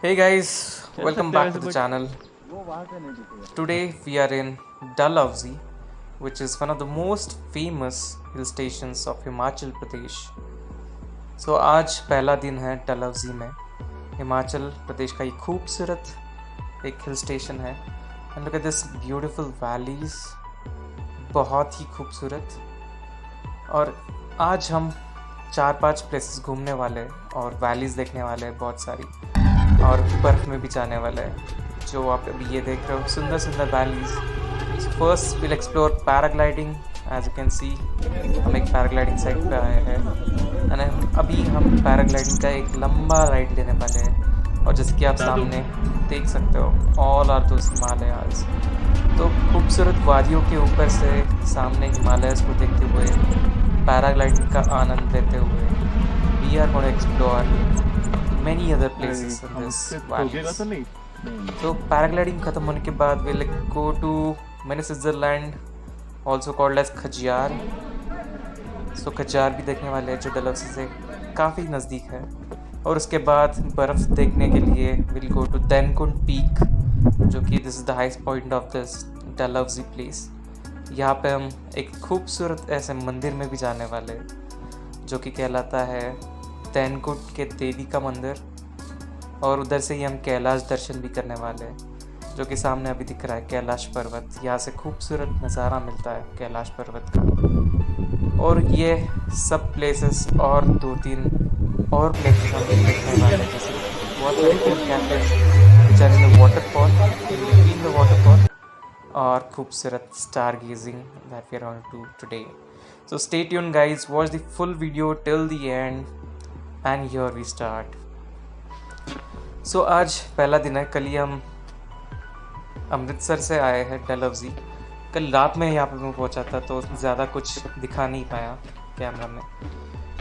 Hey guys, चल welcome सकते हैं back to वैसे the बट channel. वो वहां से नहीं दिखेगा। Today we are in Dalhousie, which is one of the most famous hill stations of Himachal Pradesh. So आज पहला दिन है डलहौजी में, हिमाचल प्रदेश का एक खूबसूरत एक हिल स्टेशन है. And look at this beautiful valleys, बहुत ही खूबसूरत. और आज हम 4-5 प्लेसेस घूमने वाले हैं और वैलीज देखने वाले हैं बहुत सारी, और बर्फ़ में भी जाने वाला है जो आप अभी ये देख रहे हो, सुंदर सुंदर valleys. First will explore paragliding. As you can see, हम एक पैराग्लाइडिंग साइट पे आए हैं एंड अभी हम पैराग्लाइडिंग का एक लंबा राइड लेने वाले हैं. और जैसे कि आप दादू सामने देख सकते हो, ऑल आर दोस हिमालयाज. तो खूबसूरत वादियों के ऊपर से सामने हिमालयस को देखते हुए, पैराग्लाइडिंग का आनंद लेते हुए, we are going to explore many other places in this हमसे ठोकेगा valleys. तो नहीं? तो पैराग्लाइडिंग खत्म होने के बाद we'll go to mini Switzerland, also called as Khajjiar. So Khajjiar भी देखने वाले हैं जो डलहौजी से काफ़ी नज़दीक है. और उसके बाद बर्फ़ देखने के लिए we'll go to देनकुंड पीक, जो कि this is the highest point of this Dalhousie place. यहाँ पे हम एक खूबसूरत ऐसे मंदिर में भी जाने वाले हैं जो कि कहलाता है देनकुंड के देवी का मंदिर. और उधर से ही हम कैलाश दर्शन भी करने वाले हैं जो कि सामने अभी दिख रहा है, कैलाश पर्वत. यहाँ से खूबसूरत नज़ारा मिलता है कैलाश पर्वत का. और ये सब प्लेसेस और 2-3 और प्लेसेस हम देखने वाले हैं, जैसे बहुत सारे food cafes which are in the waterfall, in between the waterfall, और खूबसूरत star gazing that we are going to do today. So stay tuned guys, watch the full video till the end and here we start. So आज पहला दिन है. कल ही हम अमृतसर से आए हैं डलहौजी. कल रात में यहाँ पे मैं पहुँचा था तो ज़्यादा कुछ दिखा नहीं पाया कैमरा में.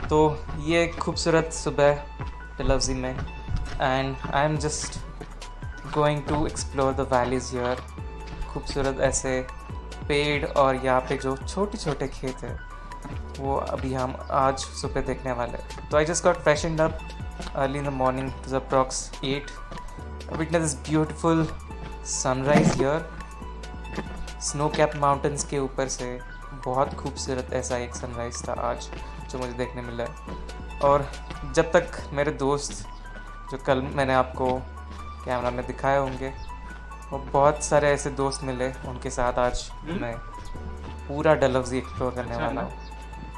तो ये एक खूबसूरत सुबह डलहौजी में, and I am just going to explore the valleys here. खूबसूरत ऐसे पेड़ और यहाँ पे जो छोटे छोटे खेत है वो अभी हम आज सुबह देखने वाले हैं. तो I just got freshened up early in the morning to the approx 8. Witness this beautiful sunrise here snow cap mountains के ऊपर से. बहुत खूबसूरत ऐसा एक सनराइज था आज जो मुझे देखने मिला है. और जब तक मेरे दोस्त जो कल मैंने आपको कैमरा में दिखाए होंगे, वो बहुत सारे ऐसे दोस्त मिले, उनके साथ आज मैं पूरा डलहौजी एक्सप्लोर करने वाला हूँ.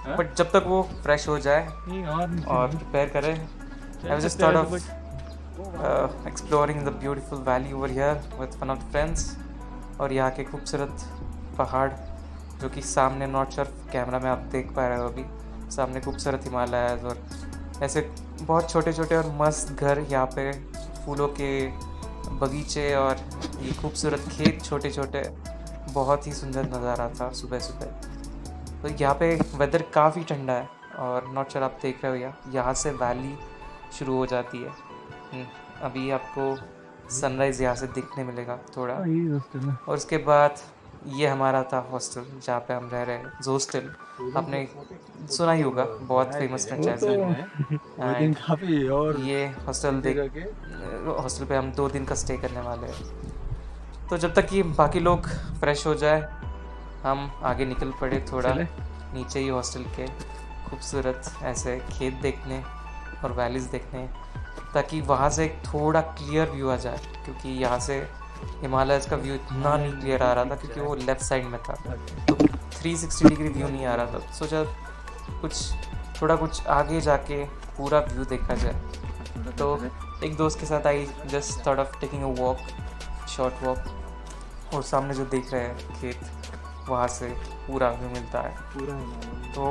बट जब तक वो फ्रेश हो जाए नहीं और प्रिपेयर करें, I was just thought of exploring the beautiful valley over here with one of friends. और यहाँ के खूबसूरत पहाड़ जो कि सामने, नॉट श्योर कैमरा में आप देख पा रहे हो अभी, सामने खूबसूरत हिमालयाज और ऐसे बहुत छोटे छोटे और मस्त घर, यहाँ पे फूलों के बगीचे और ये खूबसूरत खेत छोटे छोटे. बहुत ही सुंदर नज़ारा था सुबह सुबह. तो यहाँ पे वेदर काफ़ी ठंडा है और नॉट श्योर आप देख रहे हो, यहाँ से वैली शुरू हो जाती है. अभी आपको सनराइज़ यहाँ से दिखने मिलेगा थोड़ा. यही हॉस्टल है। और उसके बाद ये हमारा था हॉस्टल जहाँ पे हम रह रहे हैं, जोस्टल. आपने सुना ही होगा, बहुत फेमस वो फ्रेंचाइजी तो है. वो दिन एंड काफी और ये हॉस्टल जगह के हॉस्टल पे हम 2 दिन का स्टे करने वाले हैं. तो जब तक कि बाकी लोग फ्रेश हो जाए, हम आगे निकल पड़े थोड़ा चले। नीचे ही हॉस्टल के खूबसूरत ऐसे खेत देखने और वैलीज देखने, ताकि वहाँ से एक थोड़ा क्लियर व्यू आ जाए. क्योंकि यहाँ से हिमालयस का व्यू इतना नहीं क्लियर आ रहा था क्योंकि वो लेफ़्ट साइड में था, तो 360 डिग्री व्यू नहीं आ रहा था. सोचा कुछ आगे जाके पूरा व्यू देखा जाए. तो एक दोस्त के साथ I just thought of taking a walk, short walk. और सामने जो देख रहे हैं खेत, वहाँ से पूरा व्यू मिलता है. पूरा तो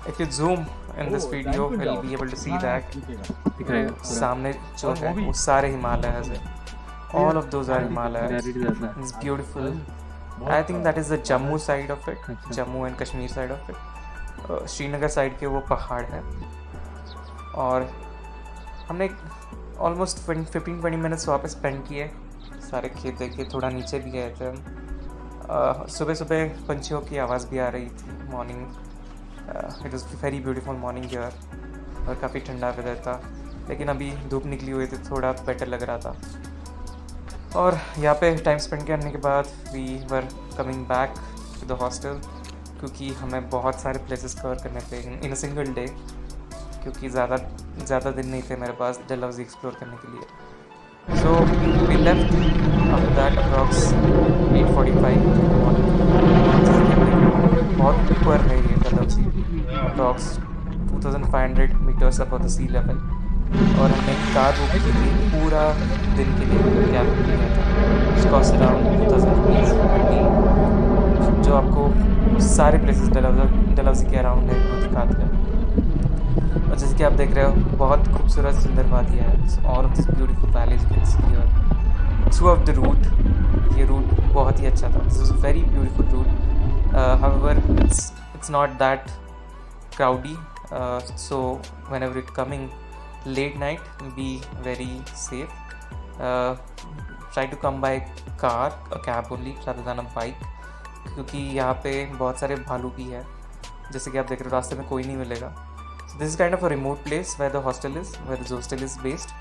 if you zoom in this video will be able to see that दिख रहेगा पूरा। सामने जो और वो है भी- वो सारे हिमालयस है. All of those are Himalayas. Clarity ज्यादा है। It's beautiful. I think that is the Jammu side of it, Jammu and Kashmir side of it. Srinagar side के वो पहाड़ है. और हमने ऑलमोस्ट 15-20 मिनट्स वहाँ पे स्पेंड किए, सारे खेत देखे, थोड़ा नीचे भी गए थे हम. सुबह सुबह पंछियों की आवाज़ भी आ रही थी. Morning, it was very beautiful morning here और काफ़ी ठंडा वेदर था. लेकिन अभी धूप निकली हुई थी, थोड़ा बेटर लग रहा था। और यहाँ पे टाइम स्पेंड करने के बाद we were coming back to the hostel, क्योंकि हमें बहुत सारे प्लेसेस कवर करने थे इन अ सिंगल डे, क्योंकि ज़्यादा दिन नहीं थे मेरे पास डलहौजी एक्सप्लोर करने के लिए। So we left after that approx 8:45 बहुत ऊपर है ये Dalhousie, approx 2500 metres above the sea level. और हमने कार बुक की थी पूरा दिन के लिए, कैब बुक किया था, इट्स कॉस्ट अराउंड 2000 रुपीज़, जो आपको सारे प्लेसेस डलहौजी के अराउंड है वो दिखाते हैं। और जैसे कि आप देख रहे हो बहुत खूबसूरत सुंदर वादियाँ है, all of this beautiful valleys you can see here through of the route. ये रूट बहुत ही अच्छा था, this is a very beautiful route, however it's not that crowdy, so whenever you're coming late night, be very safe. Try to come by car, a cab only rather than a bike, क्योंकि यहाँ पे बहुत सारे भालू भी है, जैसे कि आप देख रहे हो रास्ते में कोई नहीं मिलेगा। So this is kind of a remote place where the hostel is, where the hostel is based.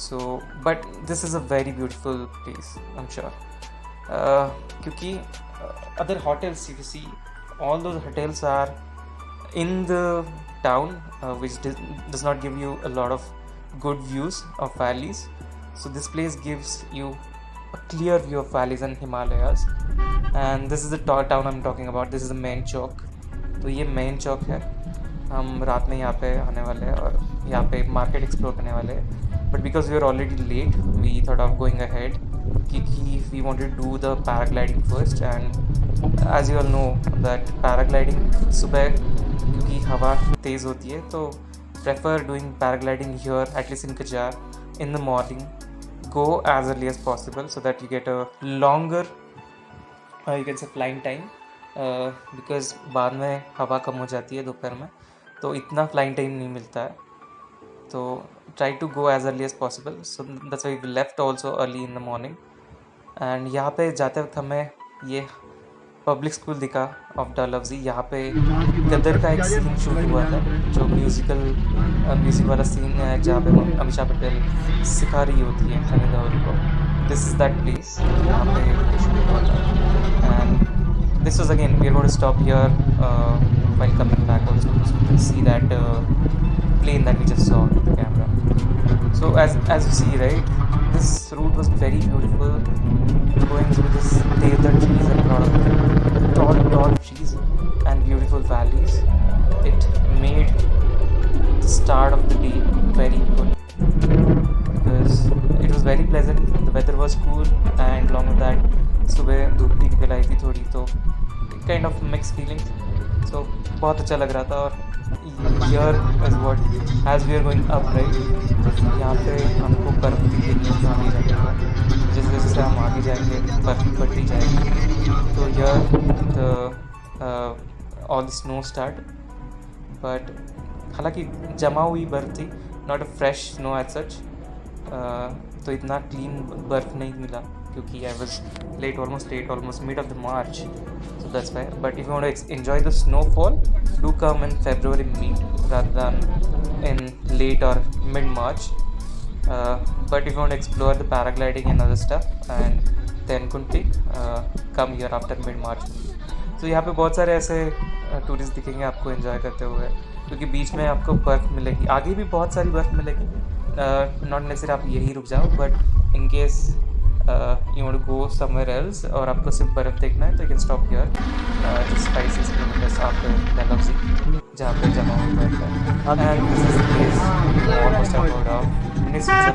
So but this is a very beautiful place, I'm sure. क्योंकि other hotels, if you see, all those hotels are in the town, which does not give you a lot of good views of valleys. So this place gives you a clear view of valleys and Himalayas. And this is the town I'm talking about. This is the main chowk. तो ये main चौक है, हम रात में यहाँ पे आने वाले हैं और यहाँ पे मार्केट एक्सप्लोर करने वाले हैं। But because we are already late, we thought of going ahead, क्योंकि we wanted to do the paragliding first. And as you all know that paragliding सुबह, क्योंकि हवा तेज़ होती है, तो prefer doing paragliding here at least in Khajjiar in the morning, go as early as possible so that you get a longer you can say flying time, because बाद में हवा कम हो जाती है दोपहर में, तो इतना फ्लाइंग टाइम नहीं मिलता है। तो try to go as early as possible, so that's why we left also early in the morning. And यहाँ पे जाते वक्त हमें ये पब्लिक स्कूल दिखा ऑफ डलहौजी। यहाँ पे गदर का एक सीन शूट हुआ था, जो म्यूज़िक वाला सीन है, जहाँ पे अमीषा पटेल सिखा रही होती है हनी दौरी को। दिस इज़ दैट प्लेस, यहाँ पे शूट हुआ था। And this was again, we are going to stop here while coming back also, so you can see that plane that we just saw with the camera. So as you see, right, this route was very beautiful, going through this deodar trees and a lot of tall trees and beautiful valleys. It made the start of the day very good, because it was very pleasant, the weather was cool, and along with that सुबह धूप भी निकल आई थी थोड़ी, तो kind of mix feeling, so बहुत अच्छा लग रहा था। और here is what as we are going up, right, यहाँ पे हमको बर्फ़ दिखेगी आगे जाएंगे, जैसे जैसे हम आगे जाएंगे बर्फ़ बढ़ती जाएगी। तो here the all the snow start, but हालांकि जमा हुई बर्फ़ थी, not a fresh snow as such, तो इतना क्लीन बर्फ़ नहीं मिला, क्योंकि I was almost mid of the March, so that's why. But if you want to enjoy the snowfall, do come in February mid rather than in late or mid March. But if you want to explore the paragliding and other stuff and then Kuntik, come here after mid March. So यहाँ पे बहुत सारे ऐसे tourist दिखेंगे आपको enjoy करते हुए, क्योंकि बीच में आपको बर्फ़ मिलेगी, आगे भी बहुत सारी बर्फ़ मिलेगी, नॉट नेसेसरी आप यही रुक जाओ, but in case you want to go somewhere else और आपको सिर्फ बर्फ़ देखना है, तो you can stop here just 5-6 kilometers after Dalhousie, जहाँ पे जमा हुआ बर्फ़ है। And this is the place almost I've heard of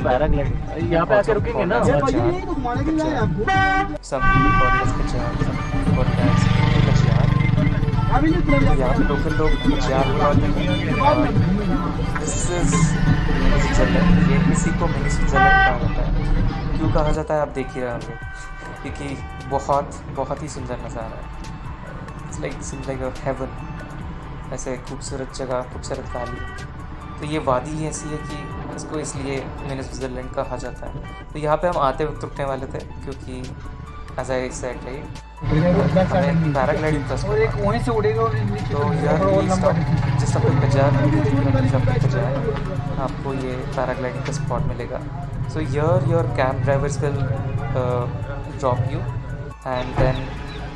paragliding यहाँ पे आके रुकेंगे ना। some people call it as Cachar, some people call it as कचियार। तो यहाँ पे लोकल लोग कचियार बोलते हैं। This is मिनी स्विट्ज़रलैंड, ये इसी को मिनी स्विट्ज़रलैंड कहा जाता है। क्यों कहा जाता है आप देख ही रहे होंगे, क्योंकि बहुत ही सुंदर नज़ारा है। इट्स लाइक अ हेवन, ऐसे खूबसूरत जगह, खूबसूरत वैली। तो ये वादी ही ऐसी है कि इसको इसलिए मिनी स्विट्ज़रलैंड कहा जाता है। तो यहाँ पे हम आते वक्त रुकने वाले थे, क्योंकि एज आई सेड राइट, हमें पैराग्लाइडिंग फर्स्ट और एक वहीं से उड़ेगा और नीचे तो यार और ये लंबा स्टॉप जिस आपको कजार कजार आपको ये पैराग्लाइडिंग का स्पॉट मिलेगा. So your cab drivers will drop you and then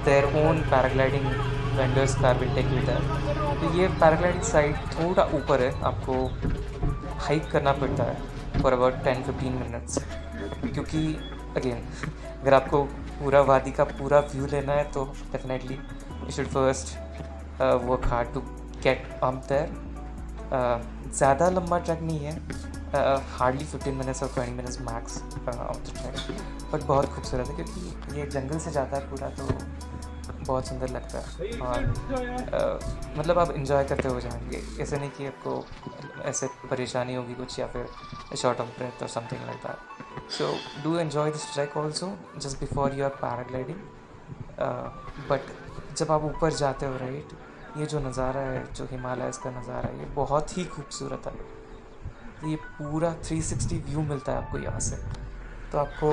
their own paragliding vendors car will take you there. तो ये पैराग्लाइडिंग साइट थोड़ा ऊपर है, आपको हाइक करना पड़ता है फॉर अबाउट 10-15 मिनट्स, क्योंकि अगेन अगर आपको पूरा वादी का पूरा व्यू लेना है तो definitely you should first work hard to get up there. ज़्यादा लंबा ट्रैक नहीं है, हार्डली 15 मिनट्स और 20 minutes max of the track, but बहुत खूबसूरत है क्योंकि ये जंगल से जाता है पूरा, तो बहुत सुंदर लगता है. और मतलब आप इन्जॉय करते हो जाएंगे, ऐसे नहीं कि आपको ऐसे परेशानी होगी कुछ या फिर शॉर्ट ऑफ ब्रेथ और something like that. So do enjoy this trek also just before you are paragliding. But जब आप ऊपर जाते हो राइट, ये जो नज़ारा है, जो हिमालयस का नज़ारा है, ये बहुत ही खूबसूरत है. तो ये पूरा 360 व्यू मिलता है आपको यहाँ से. तो आपको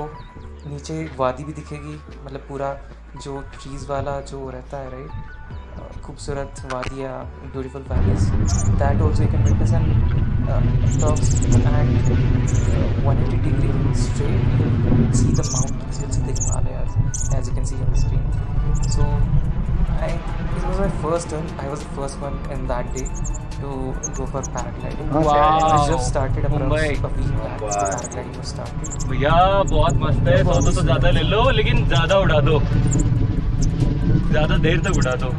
नीचे वादी भी दिखेगी, मतलब पूरा जो ट्रीज़ वाला जो रहता है राइट, खूबसूरत वादियाँ, beautiful valleys, that also you can witness. And approx and 180 degree straight you'll see the mountains, you'll see the Himalayas as you can see on the screen. So it was my first turn. I was the first one in that day to go for paragliding. Wow. I just started Mumbai. a week back. Paragliding was started. भैया बहुत मस्त है. 100 तो ज़्यादा ले लो, लेकिन ज़्यादा उड़ा दो, ज़्यादा देर तक उड़ा दो.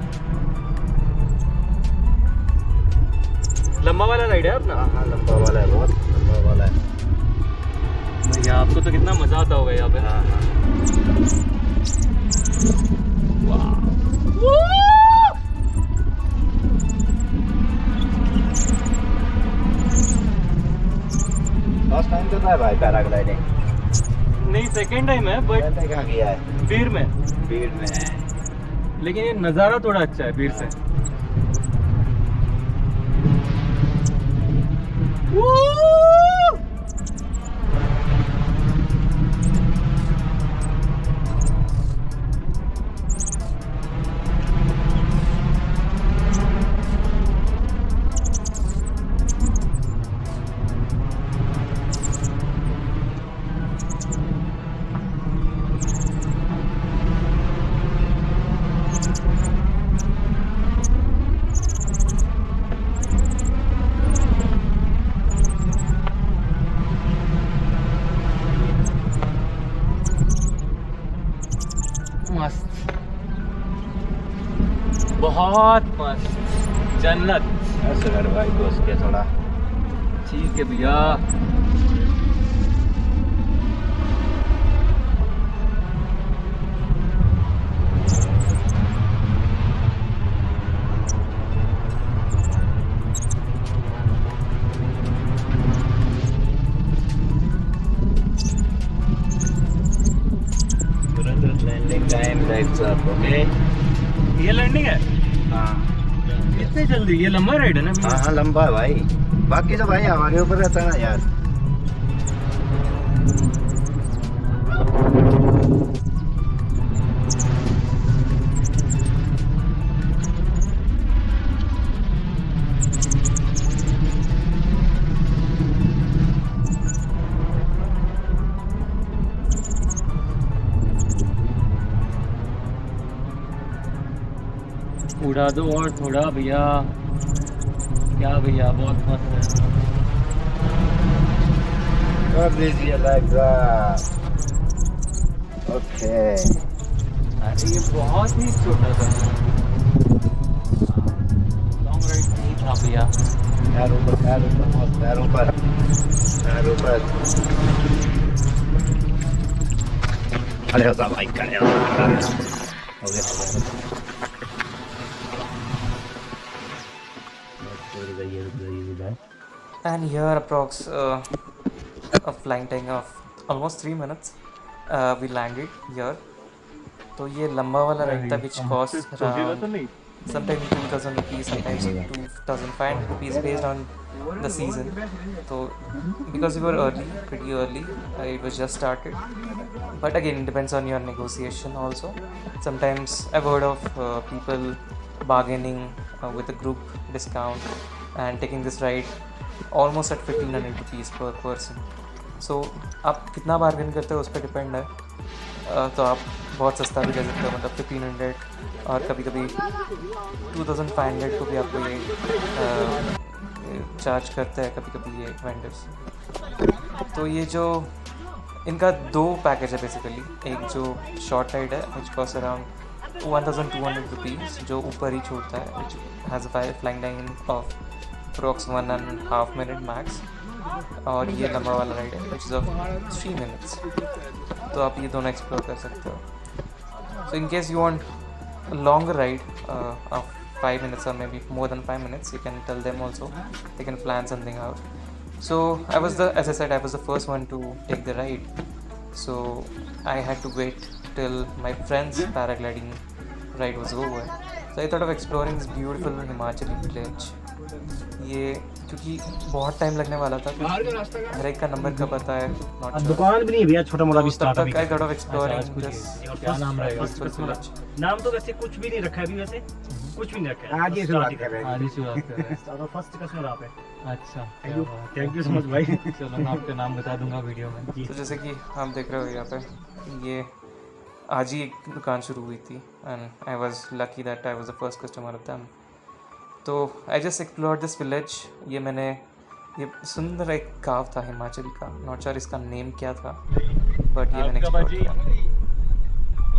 लंबा वाला राइड है अपना? हाँ लंबा वाला है, बहुत लंबा वाला है भैया आपको तो कितना मज़ा आता होगा यहाँ पे. हाँ वाह. फर्स्ट टाइम कर रहा है भाई पैराग्लाइडिंग? नहीं, सेकंड टाइम है, बट पहले कहाँ किया है? बीर में. भीड़ में है. लेकिन ये नज़ारा थोड़ा अच्छा है बीर से. मस्त, बहुत मस्त, जन्नत. ऐसे कर भाई दोस्त के थोड़ा. ठीक है भैया. तुरंत landing time lights up. Okay. ये लैंडिंग है हाँ इतनी जल्दी? ये लंबा राइड है ना भैया? हाँ लंबा है भाई. बाकी तो भाई हमारे ऊपर रहता है ना यार. उड़ा दो और थोड़ा भैया. क्या भैया, बहुत मस्त है. What is your legs up? Okay. अरे ये बहुत ही छोटा सा लॉन्ग राइड नहीं था भैया. पैर ऊपर, पैर ऊपर, बहुत पैर ऊपर, पैर ऊपर. अरे होता भाई करे हो गया. And here approx a flying time of almost 3 minutes we landed here. तो ये लंबा वाला राइड था which cost around sometime 2,000 rupees, sometimes 2,500 rupees based on the season. So because we were early, pretty early, it was just started. But again, it depends on your negotiation also. Sometimes I've heard of people bargaining with a group discount and taking this ride almost at 1500 rupees per person. So आप कितना bargain करते हो उस पर depend है. तो आप बहुत सस्ता भी ले सकते हो, मतलब 1500 और कभी कभी 2500 को भी आपको ये चार्ज करते हैं कभी कभी ये वेंडर्स. तो ये जो इनका दो पैकेज है बेसिकली. एक जो शॉर्ट राइड है विच कॉस्ट अराउंड 1200 रुपीज़, जो ऊपर ही छोड़ता है, which has a flying time of approx 1.5 minute max. और ये लंबा वाला राइड है विच इज़ ऑफ 3 मिनट्स. तो आप ये दोनों एक्सप्लोर कर सकते हो. So in case you want a longer ride of 5 minutes or maybe more than 5 minutes, you can tell them also, they can plan something out. So as I said, I was the first one to take the ride, so I had to wait till my friend's paragliding ride was over. So I thought of exploring this beautiful Himachali village. ये क्योंकि बहुत time लगने वाला था, हर एक का number का पता है, not sure. दुकान भी नहीं भैया, छोटा मोटा भी स्टार्ट तब तक I thought of exploring just क्या नाम रहेगा village. नाम तो वैसे कुछ भी नहीं रखा है अभी, वैसे कुछ भी नहीं रखा है. आज ही शुरुआत कर रहे हैं. आज ही शुरुआत कर रहे हैं. और फर्स्ट कस्टमर आप है. अच्छा, थैंक यू सो मच भाई. चलो मैं आपका नाम बता दूंगा वीडियो में. तो जैसे कि आप देख रहे हो यहाँ पे, ये आज ही एक दुकान शुरू हुई थी and I was lucky that I was the first customer of them. तो I just explored this village. ये मैंने ये सुंदर एक गाँव था हिमाचल का, नॉट श्योर इसका नेम क्या था, बट ये मैंने आपका एक्सप्लोर बाजी किया.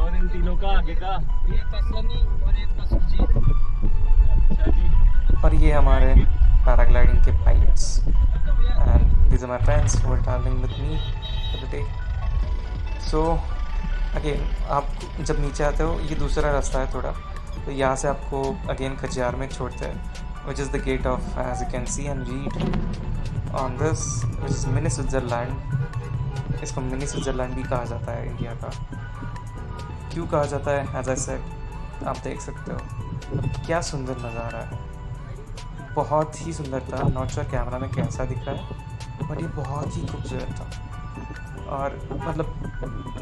और इन तीनों का आगे का एक का सनी और एक का सुरजीत. अच्छा जी. और ये हमारे पैराग्लाइडिंग के pilots and these are my friends who are travelling with me for the day. So again आप जब नीचे आते हो, ये दूसरा रास्ता है थोड़ा, तो यहाँ से आपको अगेन खजियार में छोड़ते हैं, which is the gate of, as you can see and read on this, which is mini Switzerland. इसको मिनी स्विट्ज़रलैंड भी कहा जाता है इंडिया का. क्यों कहा जाता है, एज आई सेड, आप देख सकते हो क्या सुंदर नज़ारा है. बहुत ही सुंदर था. नॉट श्योर कैमरा में कैसा दिख रहा है, बट ये बहुत ही खूबसूरत था. और मतलब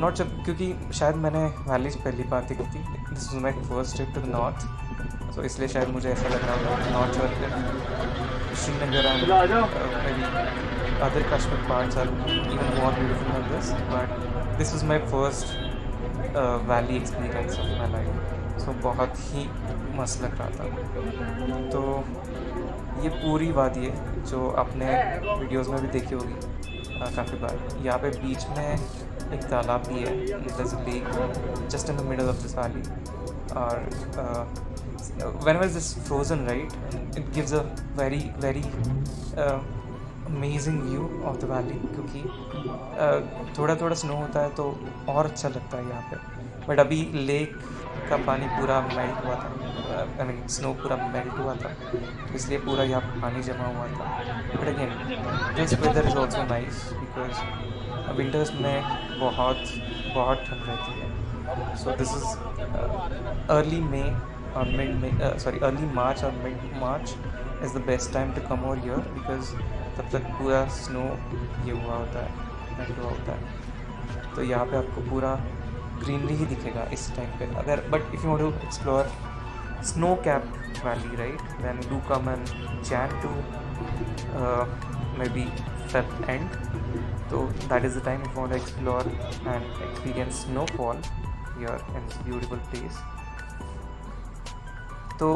नॉट श्योर, क्योंकि शायद मैंने वैलीज पहली बार देखी थी. This is my first trip to the north, so इसलिए शायद मुझे ऐसा लग रहा होगा. Not sure Srinagar and maybe other Kashmir parts are even more beautiful than this, but this is my first valley experience of my life. So बहुत ही मस्त लग रहा था. तो ये पूरी वादी है जो आपने वीडियोस में भी देखी होगी काफ़ी बार. यहाँ पे बीच में एक तालाब भी है, there's a lake just in the middle of this valley. और whenever this frozen, right, it gives a very amazing view of the valley, क्योंकि थोड़ा थोड़ा स्नो होता है तो और अच्छा लगता है यहाँ पे. बट अभी लेक का पानी पूरा मेल्ट हुआ था, आई मीन स्नो पूरा मेल्ट हुआ था, इसलिए पूरा यहाँ पे पानी जमा हुआ था. But again this weather is also nice because winters में बहुत ठंड रहती है. So this is early May और अर्ली मार्च और mid March is the best time to come over here, because तब तक पूरा स्नो ये हुआ होता है, मेल्ट हुआ होता है. तो यहाँ पे आपको पूरा ग्रीनरी ही दिखेगा इस टाइम पे. अगर but if you want to explore snow capped valley, right, then do come in Jan to maybe Feb end. So that is the time if you want to explore and experience snowfall here in this beautiful place. तो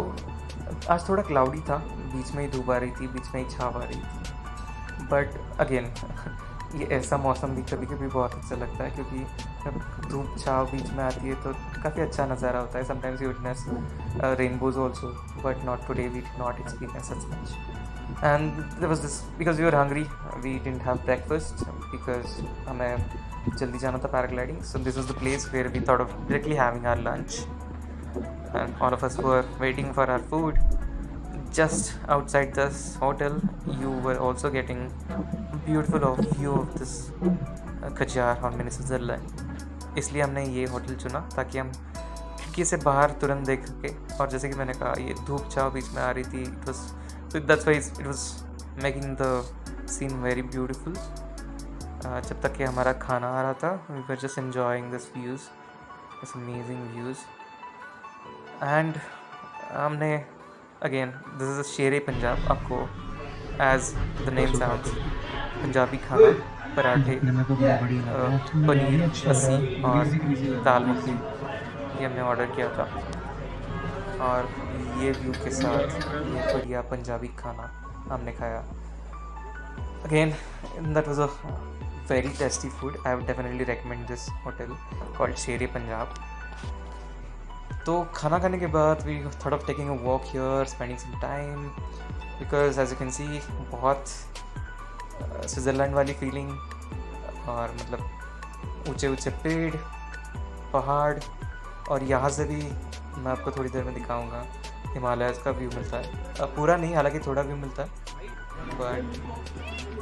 आज थोड़ा cloudy था, बीच में ही धूप आ रही थी, बीच में ही छाव आ रही थी. बट अगेन ये ऐसा मौसम भी कभी कभी बहुत अच्छा लगता है, क्योंकि जब धूप छाव बीच में आती है तो काफ़ी अच्छा नज़ारा होता है. Sometimes you witness rainbows also, but not today, we did not experience such much. And there was this, because we were hungry, we didn't have breakfast because हमें जल्दी जाना था paragliding. So this is the place where we thought of directly having our lunch, and all of us were waiting for our food. Just outside this hotel, you were also getting a beautiful view of this Khajjiar और mini Switzerland. इसलिए हमने ये hotel चुना ताकि हम खिड़की से बाहर तुरंत देख सके. और जैसे कि मैंने कहा, ये धूप छाव बीच में आ रही थी, it was, so that's why it was making the scene very beautiful. जब तक कि हमारा खाना आ रहा था, we were just enjoying this views, this amazing views. And हमने again this is Shere Punjab, आपको as the name sounds Punjabi खाना, पराठे, पनीर, लस्सी और दाल मखनी, ये हमने ऑर्डर किया था। और ये व्यू के साथ ये बढ़िया पंजाबी खाना हमने खाया। Again that was a very tasty food. I would definitely recommend this hotel called Shere Punjab. तो खाना खाने के बाद we thought of taking a walk here, spending some time, because as you can see बहुत स्विट्ज़रलैंड वाली फीलिंग, और मतलब ऊंचे ऊंचे पेड़, पहाड़, और यहाँ से भी मैं आपको थोड़ी देर में दिखाऊंगा हिमालयस का व्यू मिलता है। पूरा नहीं, हालांकि थोड़ा व्यू मिलता है, बट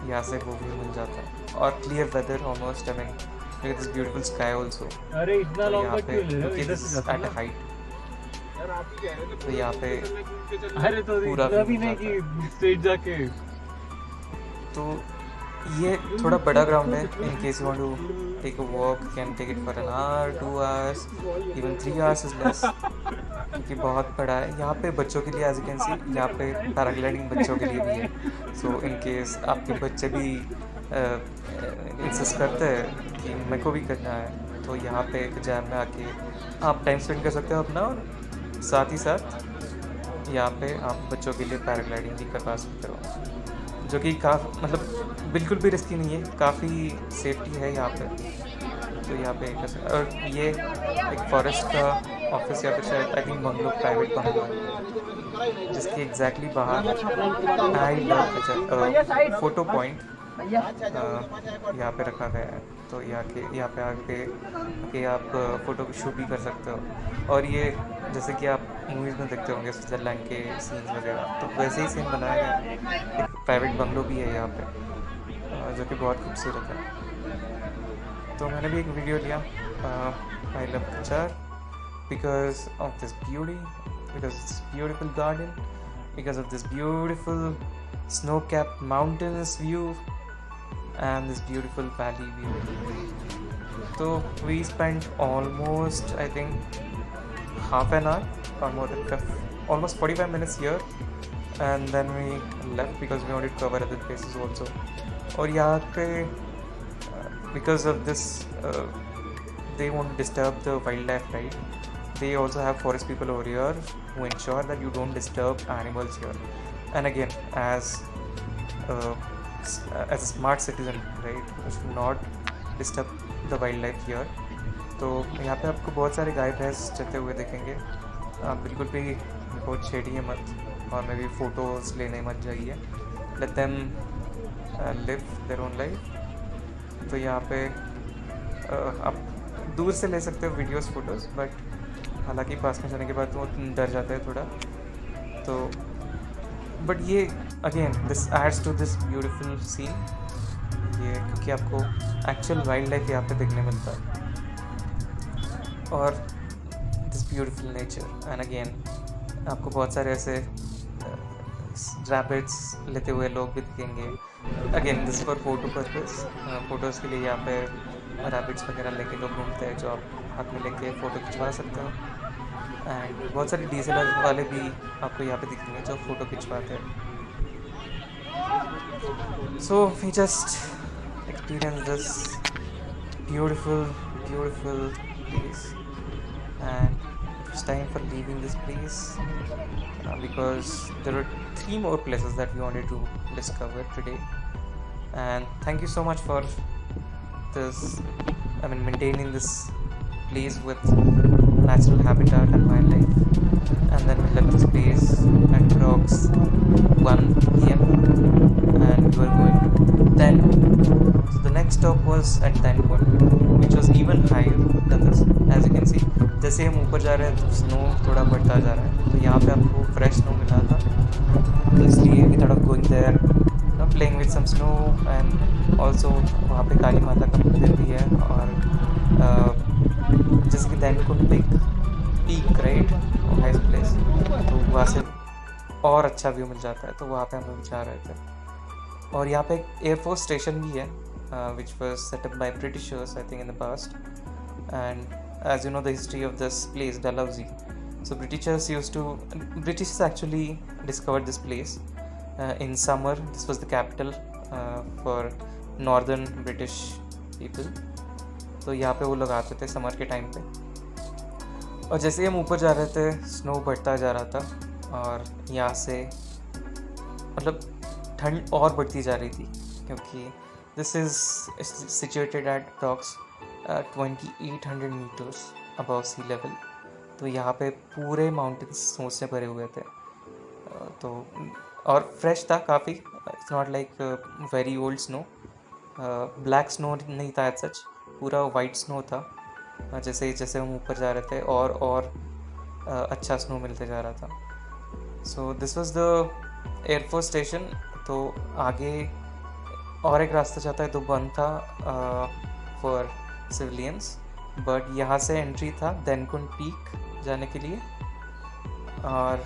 यहाँ से वो व्यू मिल जाता है। और clear weather almost, I mean look at this beautiful sky also. अरे इतना लॉन्ग यहाँ कट पे क्यों ले रहे हो? इधर से एट अ हाइट, तो यहाँ पे अरे तो पूरा इतना भी view नहीं जाता कि स्ट्रेट जाके। तो ये थोड़ा बड़ा ग्राउंड है। In case you want to take a walk, can take it for an hour, 2 hours, even 3 hours is less, क्योंकि बहुत बड़ा है। यहाँ पे बच्चों के लिए, एज यू कैन सी, यहाँ पे पैराग्लाइडिंग बच्चों के लिए भी है। सो इन केस आपके बच्चे भी इंसिस्ट करते हैं कि मेरे को भी करना है, तो यहाँ पे जैम में आके आप टाइम स्पेंड कर सकते हो अपना, और साथ ही साथ यहाँ पे आप बच्चों के लिए पैराग्लाइडिंग भी करवा सकते हो, जो कि काफ़ी मतलब बिल्कुल भी रिस्की नहीं है, काफ़ी सेफ्टी है यहाँ पे। तो यहाँ पे कर सकते, और ये एक फॉरेस्ट का ऑफिस या फिर शायद I think bungalow, private bungalow है, जिसके एग्जैक्टली बाहर आई लव फोटो पॉइंट यहाँ पे रखा गया है। तो यहाँ पे आके आप फ़ोटो शूट भी कर सकते हो। और ये जैसे कि आप मूवीज़ में देखते होंगे स्विट्ज़रलैंड के सीन्स वगैरह, तो वैसे ही सीन बनाया गया है। एक प्राइवेट बंगलो भी है यहाँ पे, जो कि बहुत खूबसूरत है। तो मैंने भी एक वीडियो लिया, I love Khajjiar because of this beauty, because this beautiful garden, because of this beautiful snow-capped mountains view and this beautiful valley view. So we spent almost, I think, half an hour or more than almost 45 minutes here, and then we left because we wanted to cover other places also. और यहाँ पे because of this they won't disturb the wildlife, right? They also have forest people over here who ensure that you don't disturb animals here. And again, as a smart citizen, right, you should not disturb the wildlife here. तो यहाँ पे आपको बहुत सारे गाय भैंस चलते हुए देखेंगे। आप बिल्कुल भी इनको छेड़िए मत, और मैं भी फ़ोटोज़ लेने मत जाइए। Let them live their own life. तो यहाँ पे आप दूर से ले सकते हो वीडियोस, फोटोज़, बट हालांकि पास में जाने के बाद वो डर जाता है थोड़ा। तो बट ये again this adds to this beautiful scene, ये क्योंकि आपको एक्चुअल वाइल्ड लाइफ यहाँ पे देखने मिलता है, और this beautiful nature. And again आपको बहुत सारे ऐसे रैबिट्स लेते हुए लोग भी दिखेंगे। Again this for photo purpose, photos के लिए यहाँ पे रैबिट्स वगैरह लेके लोग घूमते हैं, जो आप हाथ में लेके फ़ोटो खिंचवा सकते हो। एंड बहुत सारे DSLR वाले भी आपको यहाँ पे दिखेंगे जो फ़ोटो खिंचवाते हैं। So we just experience this beautiful place, and it's time for leaving this place because there are 3 more places that we wanted to discover today. And thank you so much for this, I mean maintaining this place with natural habitat and wildlife. And then we left this place at approx 1 PM and we were going to Denkund. So the next stop was at Denkund, which was even higher than this. As you can see, जैसे हम ऊपर जा रहे हैं तो snow थोड़ा बढ़ता जा रहा है, तो यहाँ पे आपको फ्रेश स्नो मिला था, तो इसलिए we thought of going there, you know, playing with some snow. And also वहाँ पे काली माता का मंदिर भी है, और जैसे कि Denkund peak right, highest place, तो वहाँ से और अच्छा व्यू मिल जाता है, तो वहाँ पे हम लोग जा रहे थे। और यहाँ पे एक एयरफोर्स स्टेशन भी है which was set up by Britishers I think in the past. And as you know the history of this place Dalhousie, so British actually discovered this place in summer. This was the capital for northern British people. तो यहाँ पे वो लोग आते थे summer के time पे. और जैसे ही हम ऊपर जा रहे थे स्नो बढ़ता जा रहा था और यहाँ से मतलब ठंड और बढ़ती जा रही थी क्योंकि this is situated at approx 2800 metres above sea level. तो यहाँ पे पूरे माउंटेन्स स्नो से भरे हुए थे. तो और फ्रेश था काफ़ी. It's not like very old snow. Black snow नहीं था एज सच, पूरा वाइट स्नो था. जैसे जैसे हम ऊपर जा रहे थे और अच्छा स्नो मिलते जा रहा था. So this was the air force station. तो आगे और एक रास्ता जाता है तो बंद था फॉर सिविलियंस, बट यहाँ से एंट्री था देनकुंड पीक जाने के लिए. और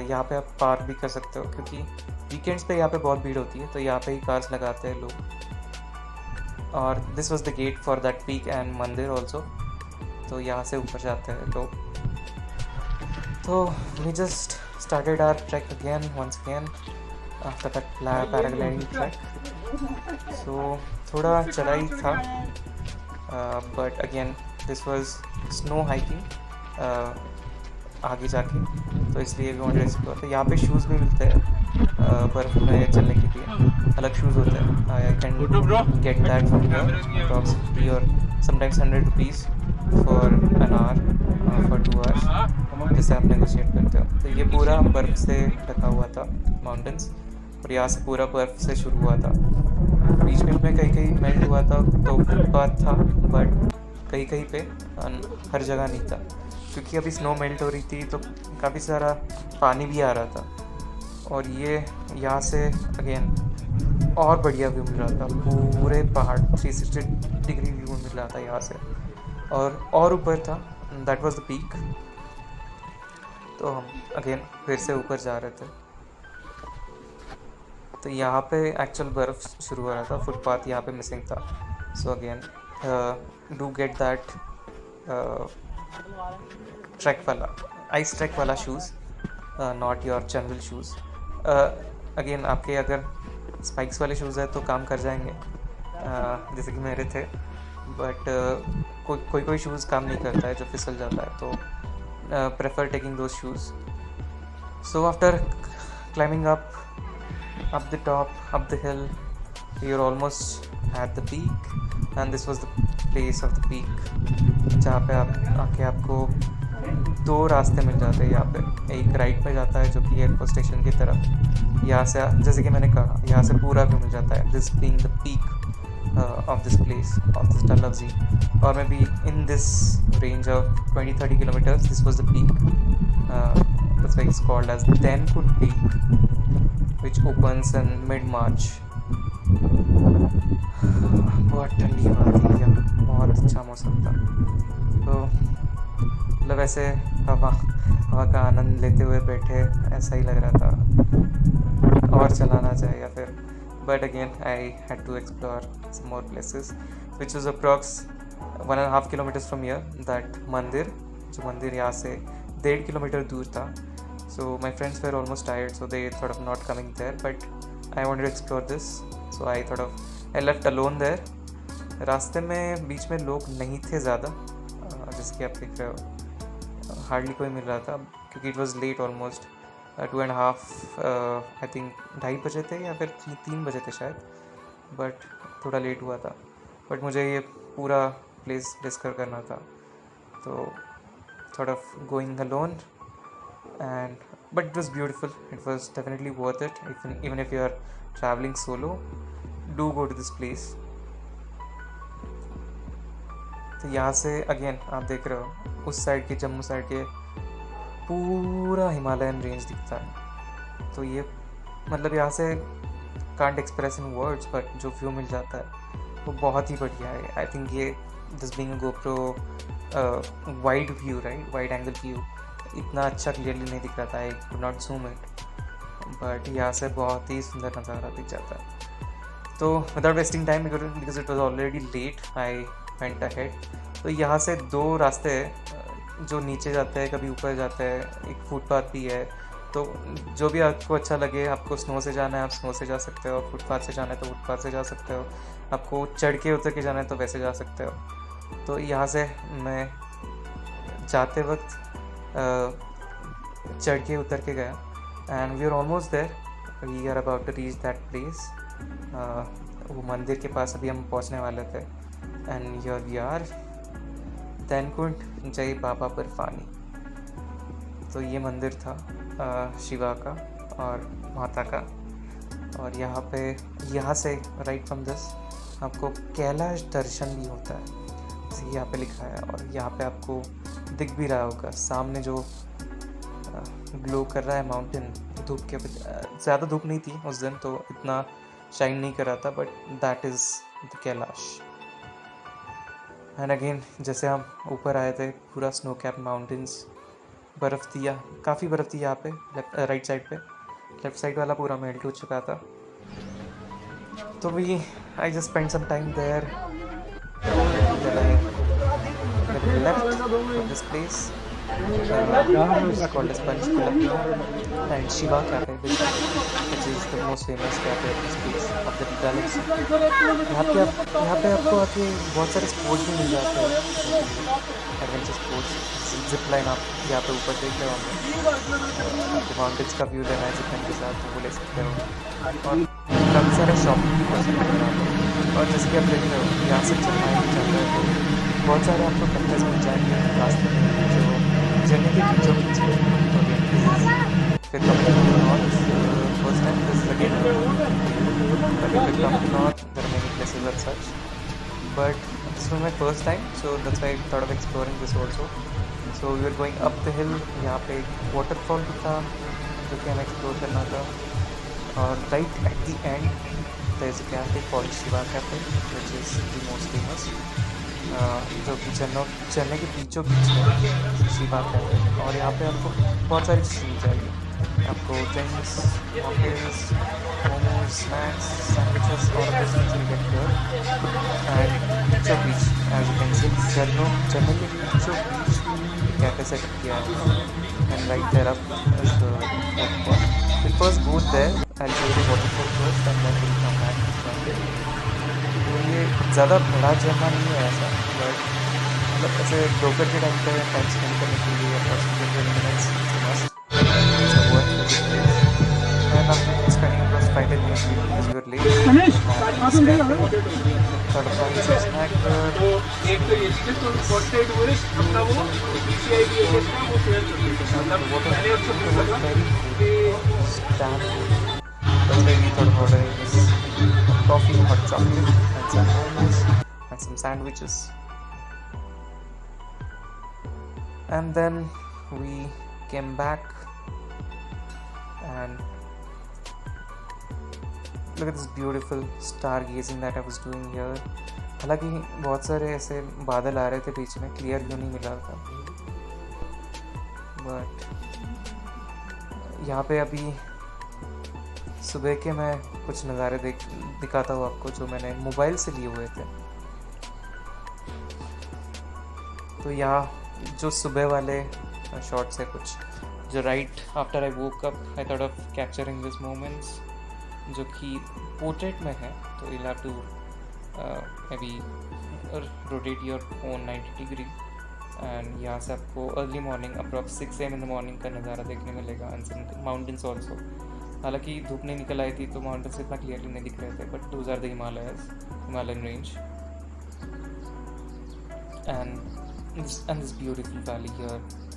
यहाँ पे आप पार्क भी कर सकते हो क्योंकि वीकेंड्स पे यहाँ पे बहुत भीड़ होती है, तो यहाँ पे ही कार्स लगाते हैं लोग. और this was the gate for that peak and mandir also. तो यहाँ से ऊपर जाते हैं लोग. तो we just started our trek again once again after that paragliding trek. So थोड़ा चढ़ाई था, but again this was snow hiking आगे जाके, तो इसलिए वी वांटेड टू एक्सप्लोर. तो यहाँ पे शूज़ भी मिलते हैं बर्फ़ में चलने के लिए. अलग शूज़ होते हैं. I can get that from approximately और sometimes 100 rupees for an hour for 2 hours, जैसे आप नेगोशिएट करते हो. तो ये पूरा बर्फ़ से ढका हुआ था माउंटेन्स, और यहाँ से पूरा बर्फ़ से शुरू हुआ था. बीच में कहीं मेल्ट हुआ था तो फुटपाथ था, बट कहीं पे हर जगह नहीं था क्योंकि अभी स्नो मेल्ट हो रही थी तो काफ़ी सारा पानी भी आ रहा था. और ये यहाँ से अगेन और बढ़िया व्यू मिल रहा था. पूरे पहाड़ 360 डिग्री व्यू मिल रहा था यहाँ से. और ऊपर था, दैट वाज द पीक. तो हम अगेन फिर से ऊपर जा रहे थे. तो यहाँ पे एक्चुअल बर्फ़ शुरू हो रहा था. फुटपाथ यहाँ पे मिसिंग था. So again do get that track वाला आइस ट्रैक वाला shoes, not your general shoes. Again आपके अगर स्पाइक्स वाले शूज़ है तो काम कर जाएंगे जैसे कि मेरे थे, बट कोई शूज़ काम नहीं करता है जो फिसल जाता है. तो prefer taking those shoes. So after climbing up the top, up the hill, you're almost at the peak, and this was the place of the peak, जहाँ पे आप आके आपको 2 रास्ते मिल जाते हैं यहाँ पे. एक राइट पे जाता है जो कि एयरपोर्ट स्टेशन की तरफ. यहाँ से जैसे कि मैंने कहा यहाँ से पूरा व्यू मिल जाता है. This being the peak of this place of this Dalhousie, और maybe in this range of 20-30 kilometers this was the peak. That's why it's called as Denkund Peak, which opens in mid-March. बहुत ठंडी हवा थी यहाँ, बहुत अच्छा मौसम था. तो मतलब ऐसे हवा का आनंद लेते हुए बैठे ऐसा ही लग रहा था और चलाना चाहिए या फिर. But again I had to explore some more places which is approx 1.5 kilometers from here. That मंदिर, जो मंदिर यहाँ से 1.5 किलोमीटर दूर था. So my friends were almost tired, so they thought of not coming there, but I wanted to explore this, so I left alone there. रास्ते में बीच में लोग नहीं थे ज़्यादा, जैसे कि आप देख रहे हो. हार्डली कोई मिल रहा था क्योंकि it was late almost 2.5 I think 2:30 बजे थे या फिर 3 बजे थे शायद, बट थोड़ा लेट हुआ था. बट मुझे ये पूरा प्लेस डिस्कवर करना था, तो थोड़ा going alone. And but it was beautiful. It was definitely worth it. Even if you are traveling solo, do go to this place. तो यहाँ से अगेन आप देख रहे हो उस साइड के जम्मू साइड के पूरा हिमालयन रेंज दिखता है. तो ये मतलब यहाँ से can't express in words, but जो व्यू मिल जाता है वो बहुत ही बढ़िया है. आई थिंक ये this being a GoPro wide view, right, wide angle view, इतना अच्छा क्लियरली नहीं दिख रहा था. I could not zoom it, but यहाँ से बहुत ही सुंदर नज़ारा दिख जाता है। तो without wasting time because it was already late I went ahead. तो यहाँ से दो रास्ते हैं जो नीचे जाते हैं, कभी ऊपर जाते हैं, एक फुटपाथ भी है। तो जो भी आपको अच्छा लगे, आपको स्नो से जाना है आप स्नो से जा सकते हो, फुटपाथ से जाना है तो फुटपाथ से जा सकते हो, आपको चढ़ के उतर के जाना है तो वैसे जा सकते हो। तो यहाँ से मैं जाते वक्त चढ़ के उतर के गया and we are almost there, we are about to reach that place. वो मंदिर के पास अभी हम पहुँचने वाले थे and here we are, Dhainkund जय बाबा बर्फानी। तो ये मंदिर था शिवा का और माता का। और यहाँ से राइट फ्रॉम दिस आपको कैलाश दर्शन भी होता है, जैसे यहाँ पे लिखा है। और यहाँ पे आपको दिख भी रहा होगा सामने जो ग्लो कर रहा है माउंटेन, धूप के ज़्यादा धूप नहीं थी उस दिन तो इतना शाइन नहीं कर रहा था, but that is the Kailash. And again जैसे हम ऊपर आए थे पूरा स्नो कैप माउंटेन्स, बर्फ़ थी, काफ़ी बर्फ़ थी यहाँ पे राइट साइड पे, लेफ्ट साइड वाला पूरा मेल्ट हो चुका था। तो we I just spend some time there, left from this place called as Panchkula and Shiva Cafe, which is the most famous cafe of this place of the galaxy. यहाँ पे आपको आके बहुत सारे स्पोर्ट्स भी मिल जाते हैं, एडवेंचर स्पोर्ट्स, जिप लाइन आप यहाँ पे ऊपर देख रहे होंगे, आपको माउंटेन्स का व्यू लेना है जिप लाइन के साथ तो वो ले सकते हो। और काफ़ी सारे शॉपिंग भी कर सकते हो यहाँ पे। और जैसे कि आप देख रहे हो यहाँ से चलना है चल रहा है तो बहुत सारे आपको कम्प्लेक्स मिल जाएंगे रास्ते में जो जगह के बीचों बीच में। फिर north first time this again north there are many places are such, but this was my first time so that's why I thought of exploring this also. So we are going up the hill, यहाँ पे एक waterfall भी था जो कि हमें explore करना था। और right at the end there is a cafe called Shiva cafe which is the most famous, जो कि चेन्नई के बीचों बीच है शिवा कैफे। और यहाँ पे आपको बहुत सारी चीज़ें मिल जाएगी, आपको drinks, mocktails, momos, snacks, sandwiches और बीचों बीच एज यू कैन सी चेन्नई के बीचों बीच कैफे सेटअप किया है। And right there up is the waterfall. We'll first go there, I'll show you the waterfall first and then we'll come back to the। तो ये ज़्यादा बड़ा झरना नहीं है ऐसा, बट मतलब ऐसे ब्रोकर के टाइम पे टाइम स्पेंड करने के लिए approximately 20 minutes must and after spending about 5-10 minutes because we were late thought of buying some snack stand food. That's why we thought of ordering this coffee, hot chocolate and some momos and some sandwiches. And then we came back and look at this beautiful stargazing that I was doing here. हालांकि बहुत सारे ऐसे बादल आ रहे थे बीच में, clear view नहीं मिला था, बट यहाँ पे अभी सुबह के मैं कुछ नज़ारे दिखाता हूँ आपको जो मैंने मोबाइल से लिए हुए थे। तो यहाँ जो सुबह वाले शॉट्स है कुछ जो right after I woke up I thought of capturing this moments, जो कि पोर्ट्रेट में है। तो you have to maybe rotate your phone 90 degree and यहाँ से आपको early morning approx 6 AM in the morning का नज़ारा देखने मिलेगा एंड माउंटेन्स ऑल्सो। हालांकि धूप नहीं निकल आई थी तो माउंटेन्स इतना क्लियरली नहीं दिख रहे थे, but those are the Himalayan range and this beautiful valley here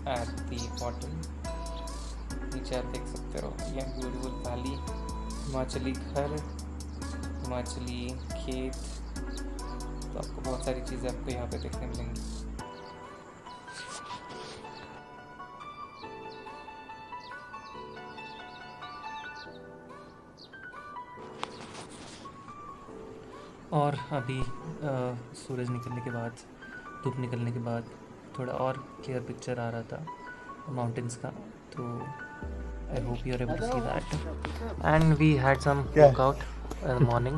at the bottom. नीचे आप देख सकते हो ये ब्यूटीफुल वैली, हिमाचली घर, हिमाचली खेत, तो आपको बहुत सारी चीज़ें आपको यहाँ पे देखने मिलेंगी। और अभी सूरज निकलने के बाद, धूप निकलने के बाद थोड़ा और क्लियर पिक्चर आ रहा था माउंटेन्स का। तो I hope you're able to see that. And we had some क्या? workout in the morning.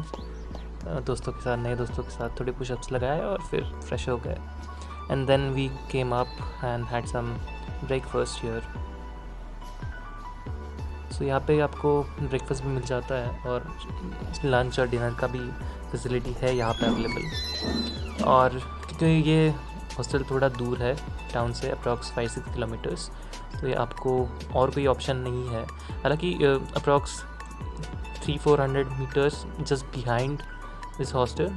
दोस्तों के साथ, नए दोस्तों के साथ थोड़े पुशअप्स लगाए और फिर फ्रेश हो गए. And then we came up and had some breakfast here. So यहाँ पे आपको ब्रेकफास्ट भी मिल जाता है और लंच और डिनर का भी फैसिलिटी है यहाँ पे अवेलेबल. और क्योंकि ये हॉस्टल थोड़ा दूर है टाउन से, अप्रॉक्स 5-6 किलोमीटर्स, तो ये आपको और कोई ऑप्शन नहीं है. हालांकि approx 300-400 metres just behind this hostel,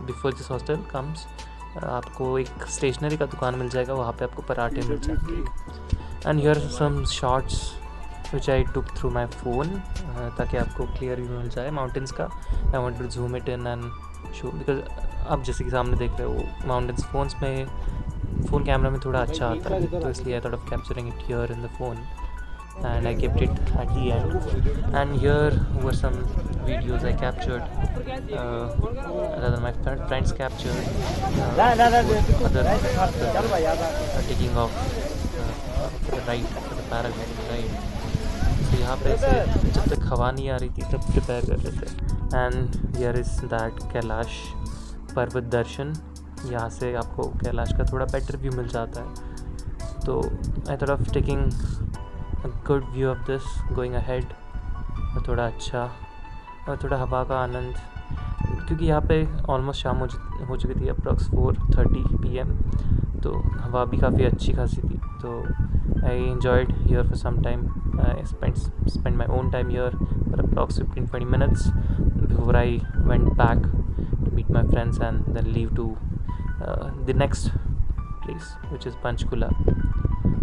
before this hostel comes, आपको एक स्टेशनरी का दुकान मिल जाएगा, वहाँ पे आपको पराठे मिल जाएंगे. And here some shots which I took through my phone, ताकि आपको क्लियर व्यू मिल जाए माउंटेन्स का. I want to zoom it in and show, because आप जैसे कि सामने देख रहे हो माउंटेन्स फ़ोन कैमरा में थोड़ा अच्छा आता है, तो इसलिए आई thought of capturing it here in the phone. And I kept it at the end. And here were some videos I captured, rather my friends captured, other taking off for the ride, for the paragliding ride. So यहाँ पे से जब तक हवा नहीं आ रही थी तब प्रिपेयर कर रहे थे. And here is that Kailash पर्वत दर्शन. यहाँ से आपको कैलाश का थोड़ा बेटर व्यू मिल जाता है. तो I thought of taking a good view of this going ahead, और थोड़ा अच्छा और थोड़ा हवा का आनंद, क्योंकि यहाँ पे ऑलमोस्ट शाम हो चुकी थी, अप्रॉक्स 4:30 PM, तो हवा भी काफ़ी अच्छी खासी थी. तो आई enjoyed here for some time. I spent my own time here for approx 15-20 minutes before I went back to meet my friends and then leave to the next place which is Panchkula.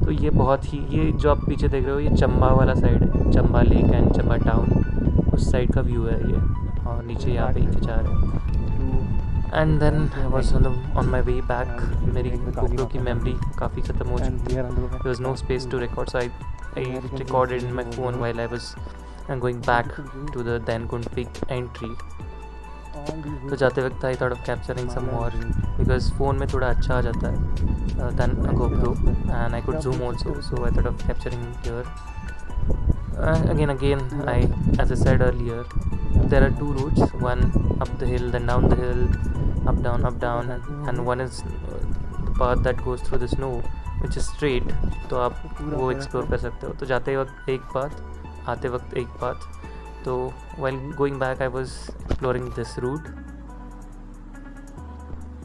तो ये बहुत ही, ये जो आप पीछे देख रहे हो ये चंबा वाला साइड है, Chamba lake and Chamba town, उस साइड का व्यू है ये, और नीचे यहाँ पे ही खिंचा रहे हैं. And then I was on my way back. मेरी GoPro की मेमोरी काफ़ी ख़त्म हो चुकी थी. There was no space to record, so I recorded in my phone while I was going back to the Dainkund peak entry. तो जाते वक्त I thought of capturing some more, because phone में थोड़ा अच्छा आ जाता है than a GoPro, and I could zoom also, so I thought of capturing here. Again, as I said earlier, there are two routes, one up the hill, then down the hill, up down, and one is the path that goes through the snow, which is straight, तो आप वो explore कर सकते हो. तो जाते वक्त एक path, आते वक्त एक path. तो while going back I was exploring this route,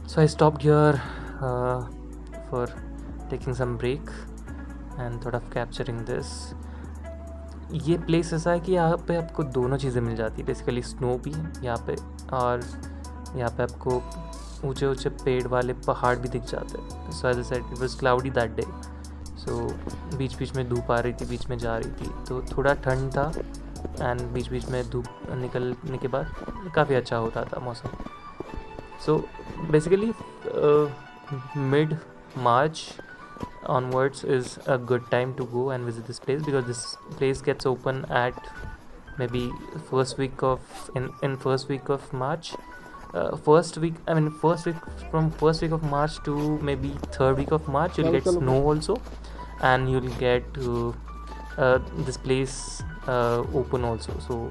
so I stopped here for taking some break and thought of capturing this. ये प्लेस ऐसा है कि यहाँ पे आपको दोनों चीज़ें मिल जाती है, बेसिकली स्नो भी यहाँ पे, और यहाँ पे आपको ऊंचे ऊंचे पेड़ वाले पहाड़ भी दिख जाते हैं. So as I said it was cloudy that day, so बीच बीच में धूप आ रही थी, बीच में जा रही थी, तो थोड़ा ठंड था, एंड बीच बीच में धूप निकलने के बाद काफ़ी अच्छा होता था मौसम. So basically mid March onwards is a good time to go and visit this place, because this place gets open at maybe first week of March. First week of March to maybe third week of March you'll get snow also, and you'll get this place open also. So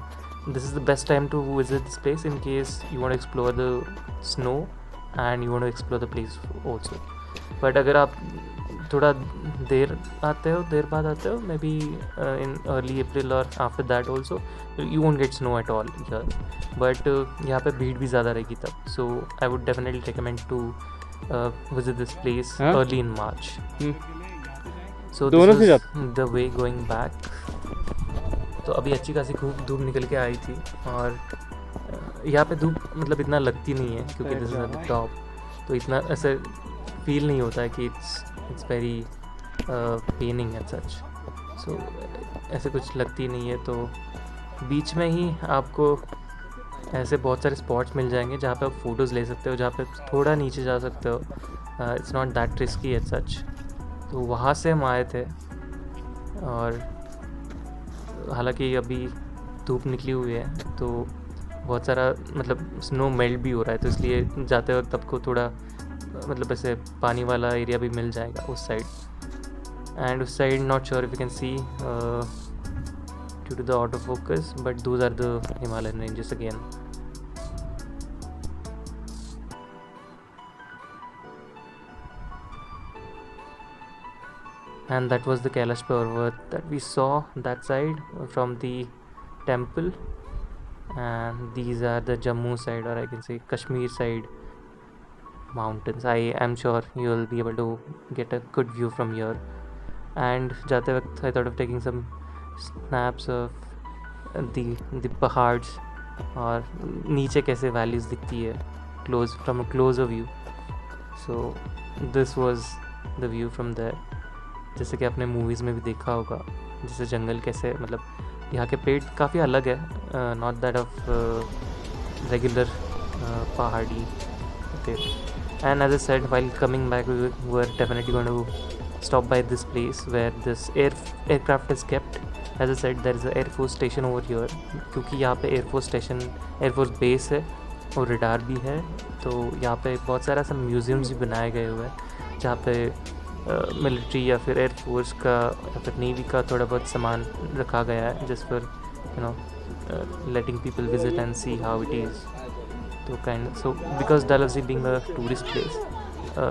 this is the best time to visit this place in case you want to explore the snow and you want to explore the place also. But अगर आप थोड़ा देर बाद आते हो, may be in early April और after that also, you won't get snow at all here. But यहाँ पे भीड़ भी ज़्यादा रहेगी तब, so I would definitely recommend to visit this place early in March. So this is the way going back. तो अभी अच्छी खासी खूब धूप निकल के आई थी, और यहाँ पे धूप मतलब इतना लगती नहीं है क्योंकि this is at the top, तो इतना ऐसे फील नहीं होता है कि it's very paining and such. So ऐसे कुछ लगती नहीं है. तो बीच में ही आपको ऐसे बहुत सारे स्पॉट्स मिल जाएंगे जहाँ पे आप फ़ोटोज़ ले सकते हो, जहाँ पे थोड़ा नीचे जा सकते हो. It's not that risky at such. तो वहाँ से हम आए थे, और हालांकि अभी धूप निकली हुई है तो बहुत सारा मतलब स्नो मेल्ट भी हो रहा है, तो इसलिए जाते वक्त आपको थोड़ा मतलब ऐसे पानी वाला एरिया भी मिल जाएगा उस साइड. एंड उस side not sure if you can C due to the autofocus, but those are the Himalayan ranges again. And that was the Kailash Parvat that we saw that side from the temple, and these are the Jammu side, or I can say Kashmir side mountains. I am sure you will be able to get a good view from here. And जाते वक्त I thought of taking some snaps of the पहाड़s और नीचे कैसे valleys दिखती है from a closer view. So this was the view from there. जैसे कि आपने मूवीज़ में भी देखा होगा, जैसे जंगल कैसे, मतलब यहाँ के पेड़ काफ़ी अलग है, नॉट दैट ऑफ रेगुलर पहाड़ी. Okay. And as I said, while coming back, we were definitely going to stop by this place where this aircraft is kept. As I said, there is a Air Force station over here, क्योंकि यहाँ पे Air Force base है और radar भी है, तो यहाँ पे बहुत सारा सब म्यूज़ियम्स भी बनाए गए हुए हैं जहाँ पे मिलिट्री या फिर एयर फोर्स का या फिर नेवी का थोड़ा बहुत सामान रखा गया है, just for letting people visit and see how it is. So because Dalhousie being a tourist place,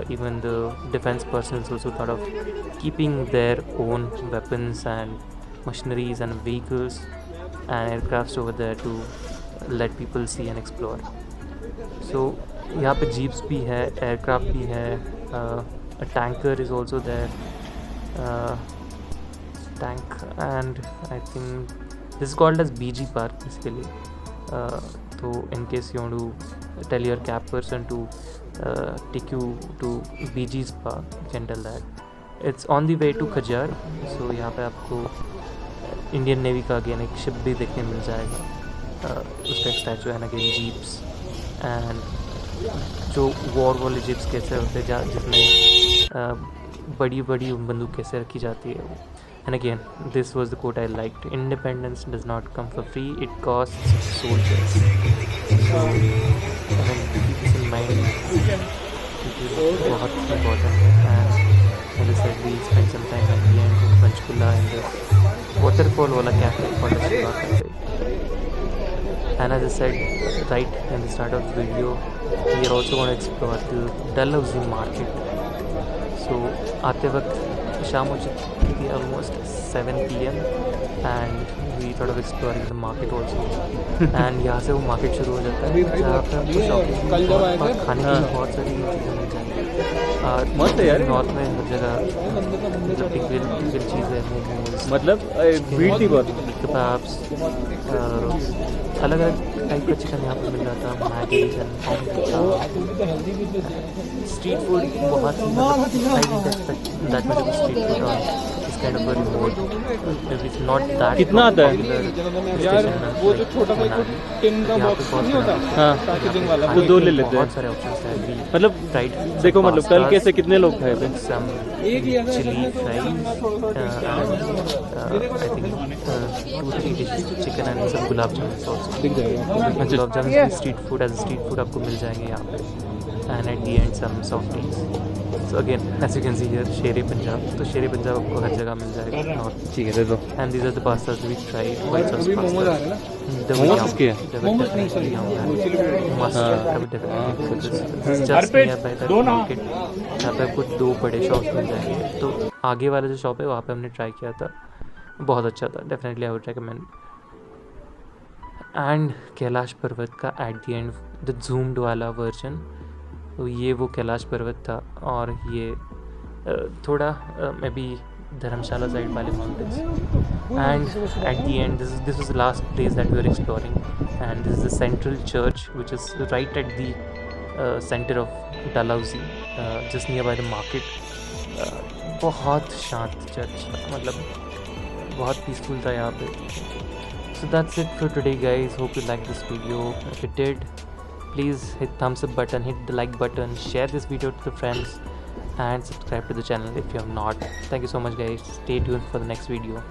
even the defense personnel also thought of keeping their own weapons and machineries and vehicles and aircrafts over there to let people see and explore. So यहाँ पे jeeps भी है, aircraft भी है, a tanker is also there, tank, and I think this is called as BG Park basically. So in case you want to tell your cab person to take you to BG's Park, you can tell that. It's on the way to Khajjar. So यहाँ पे आपको Indian navy का again एक ship भी देखने मिल जाएगा, उसका एक स्टैचू है, अगेन जीप्स एंड जो वॉर वाले जीप्स कैसे होते हैं जिसमें बड़ी बड़ी बंदूक कैसे रखी जाती है. And again, this was the quote I liked: independence does not come for free, it costs soldiers. So I mean, keep this in mind. It is बहुत important है. And as I said, we spent some time at the end in Panchkula in the waterfall wala cafe called as Shiva Cafe. And as I said right in the start of the video, we are also going to explore the Dalhousie market. So आते वक्त शाम हो चुकी थी, almost 7 PM, and we thought of exploring the market also. And यहाँ से वो market शुरू हो जाता है जहाँ पर आपको शॉपिंग और खाने की बहुत सारी चीज़ें मिल जाएंगी. मस्त है यार, नॉर्थ में हर जगह टिपिकल चीज़ है, मोमोज, मतलब भीड़ थी बहुत, कबाब्स, अलग अलग टाइप का चिकन यहाँ पर मिल जाता है, मैगीज एंड स्ट्रीट फूड बहुत ही, मतलब I didn't expect that much of street food on this kind of a remote, it's not that. कितना आता है यार वो जो छोटा सा टिन का बॉक्स नहीं होता, हाँ पैकेजिंग वाला, वो दो ले लेते हैं. बहुत सारे ऑप्शंस हैं. मतलब राइट, देखो, मतलब कल कैसे कितने लोग खाए थे. some chili fries, I think 2-3 dishes, chicken and some gulab jamuns also. दिख जाएगा. Gulab jamuns भी street food, as a street food आपको मिल जाएंगे यहाँ पे. And at the end some soft drinks. So again, as you can see here, Sher-e Punjab. तो Sher-e Punjab आपको हर जगह मिल जाएगा. North. ठीक है, दे दो. And these are the pastas we tried. White sauce अभी मोमोज आ pasta. रहे हैं ना, The मोमोज yum. किसके हैं? They were definitely must have definitely. So this is just nearby that market. यहाँ पे आपको 2 बड़े शॉप्स मिल जाएंगे. तो आगे वाला जो शॉप है वहाँ पे हमने ट्राई किया था, बहुत अच्छा था. Definitely I would recommend. And Kailash पर्वत का at the end the zoomed वाला वर्जन, तो ये वो कैलाश पर्वत था. और ये थोड़ा मे बी धर्मशाला साइड वाले mountains. And at the end this was the last place that we are exploring, and this is the central church which is right at the centre of Dalhousie, just near by the market. बहुत शांत church, मतलब बहुत peaceful था यहाँ पे. So that's it for today guys, hope you liked this video. If you did, please hit thumbs up button, hit the like button, share this video to the friends and subscribe to the channel if you have not. Thank you so much guys, stay tuned for the next video.